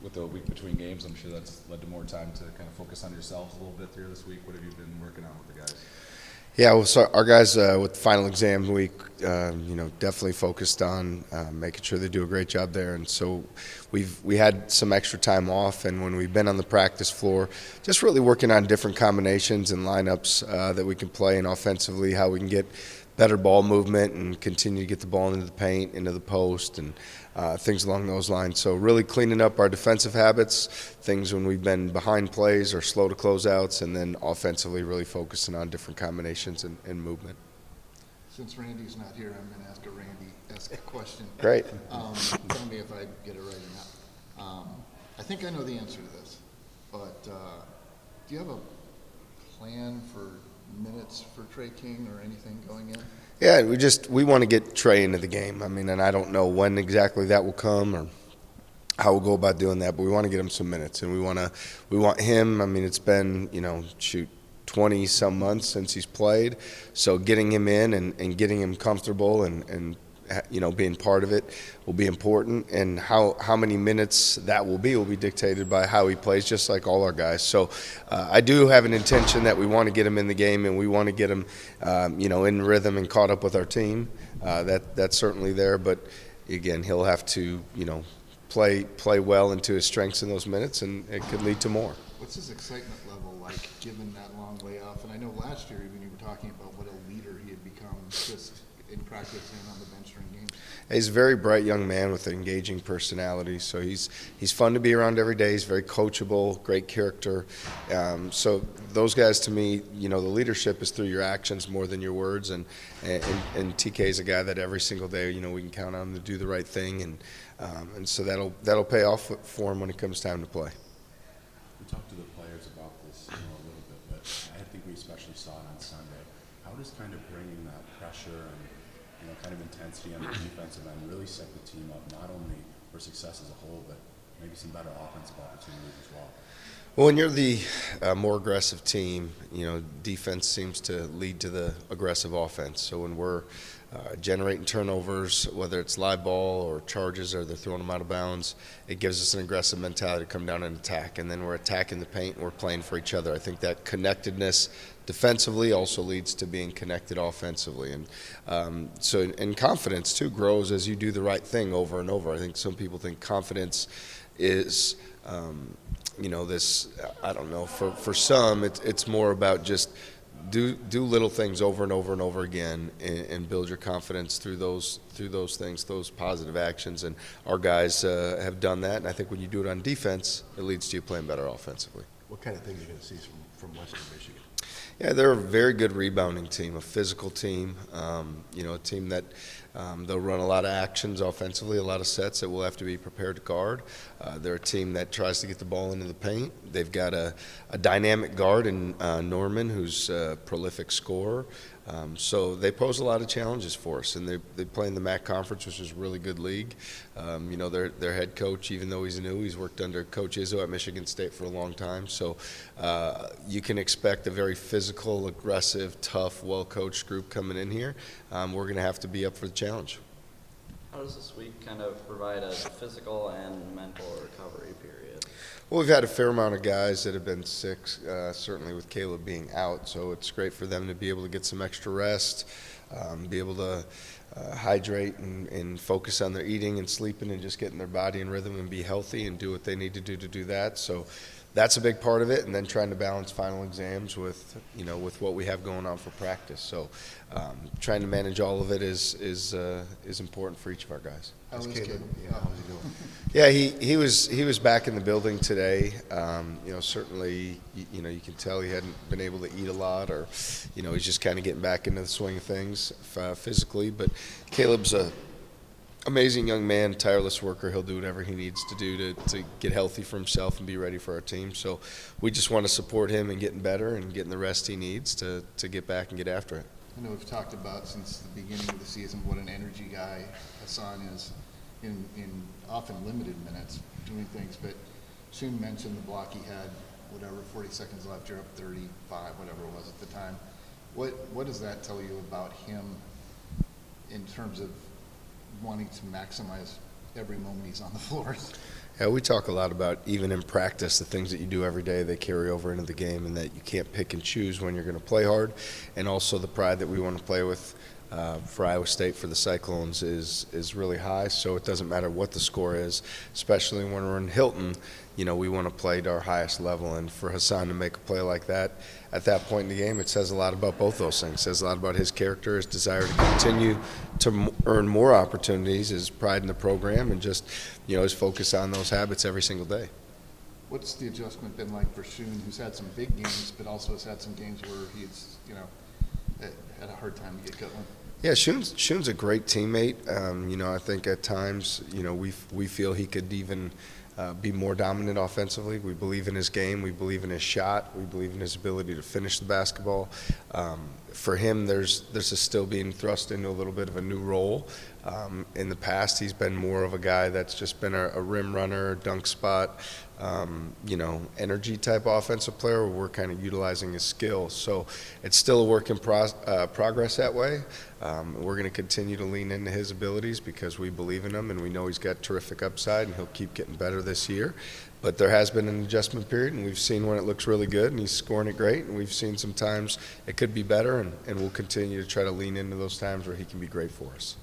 with the week between games, I'm sure that's led to more time to kind of focus on yourselves a little bit here this week. What have you been working on with the guys? Yeah, well, so our guys with final exam week, definitely focused on making sure they do a great job there. And so we had some extra time off, and when we've been on the practice floor, just really working on different combinations and lineups that we can play, and offensively how we can get better ball movement and continue to get the ball into the paint, into the post, and things along those lines. So really cleaning up our defensive habits, things when we've been behind plays or slow to closeouts, and then offensively really focusing on different combinations and movement. Since Randy's not here, I'm going to ask a Randy-esque question. Great. Tell me if I get it right or not. I think I know the answer to this, but do you have a plan for minutes for Trey King or anything going in? Yeah, we want to get Trey into the game. I mean, and I don't know when exactly that will come or how we'll go about doing that, but we want to get him some minutes, and we want him. I mean, it's been 20 some months since he's played, so getting him in and getting him comfortable and being part of it will be important, and how many minutes that will be dictated by how he plays, just like all our guys. So I do have an intention that we want to get him in the game, and we want to get him in rhythm and caught up with our team. That's certainly there, but again, he'll have to play well into his strengths in those minutes, and it could lead to more. What's his excitement level like given that long layoff? And I know last year even you were talking about what a leader he had become just in practice and on the bench during games. He's a very bright young man with an engaging personality, so he's fun to be around every day. He's very coachable, great character. So those guys, to me, the leadership is through your actions more than your words, and TK is a guy that every single day, we can count on him to do the right thing, and so that'll pay off for him when it comes time to play. We talked to the players about this a little bit, but I think we especially saw it on Sunday. How does kind of bringing that pressure and kind of intensity on the defensive end really set the team up not only for success as a whole, but maybe some better offensive opportunities as well? Well, when you're the more aggressive team, defense seems to lead to the aggressive offense. So when we're generating turnovers, whether it's live ball or charges or they're throwing them out of bounds, it gives us an aggressive mentality to come down and attack. And then we're attacking the paint and we're playing for each other. I think that connectedness defensively also leads to being connected offensively. And confidence, too, grows as you do the right thing over and over. I think some people think confidence is this, I don't know, for some it's more about just do little things over and over and over again and build your confidence through those things, those positive actions. And our guys have done that, and I think when you do it on defense, it leads to you playing better offensively. What kind of things are you going to see from Western Michigan? Yeah, they're a very good rebounding team, a physical team, a team that they'll run a lot of actions offensively, a lot of sets that we'll have to be prepared to guard. They're a team that tries to get the ball into the paint. They've got a dynamic guard in Norman, who's a prolific scorer. So they pose a lot of challenges for us, and they play in the MAC conference, which is a really good league. Their head coach, even though he's new, he's worked under Coach Izzo at Michigan State for a long time. So you can expect a very physical, aggressive, tough, well-coached group coming in here. We're going to have to be up for the challenge. How does this week kind of provide a physical and mental recovery period? Well, we've had a fair amount of guys that have been sick, certainly with Caleb being out, so it's great for them to be able to get some extra rest, be able to hydrate and focus on their eating and sleeping and just getting their body in rhythm and be healthy and do what they need to do that. So that's a big part of it, and then trying to balance final exams with what we have going on for practice. So trying to manage all of it is important for each of our guys. How's Caleb? Yeah, how's he doing? Yeah, he was back in the building today. Certainly, you can tell he hadn't been able to eat a lot, or he's just kind of getting back into the swing of things physically. But Caleb's a amazing young man, tireless worker. He'll do whatever he needs to do to get healthy for himself and be ready for our team. So we just want to support him in getting better and getting the rest he needs to get back and get after it. I know we've talked about since the beginning of the season what an energy guy Hassan is in often limited minutes doing things, but soon mentioned the block he had, 40 seconds left, you're up 35, whatever it was at the time. What does that tell you about him in terms of wanting to maximize every moment he's on the floor? Yeah, we talk a lot about, even in practice, the things that you do every day, they carry over into the game, and that you can't pick and choose when you're going to play hard. And also the pride that we want to play with for Iowa State, for the Cyclones, is really high. So it doesn't matter what the score is, especially when we're in Hilton. You know, we want to play to our highest level. And for Hassan to make a play like that at that point in the game, it says a lot about both those things. It says a lot about his character, his desire to continue to earn more opportunities, his pride in the program, and just, you know, his focus on those habits every single day. What's the adjustment been like for Shun, who's had some big games, but also has had some games where he's, you know, had a hard time to get going? Yeah, Shun's a great teammate. You know, I think at times, you know, we feel he could even be more dominant offensively. We believe in his game. We believe in his shot. We believe in his ability to finish the basketball. For him, there's a still being thrust into a little bit of a new role. In the past, he's been more of a guy that's just been a rim runner, dunk spot, you know, energy type offensive player where we're kind of utilizing his skills. So it's still a work in progress that way. We're going to continue to lean into his abilities because we believe in him and we know he's got terrific upside and he'll keep getting better this year. But there has been an adjustment period, and we've seen when it looks really good and he's scoring it great, and we've seen some times it could be better, and we'll continue to try to lean into those times where he can be great for us.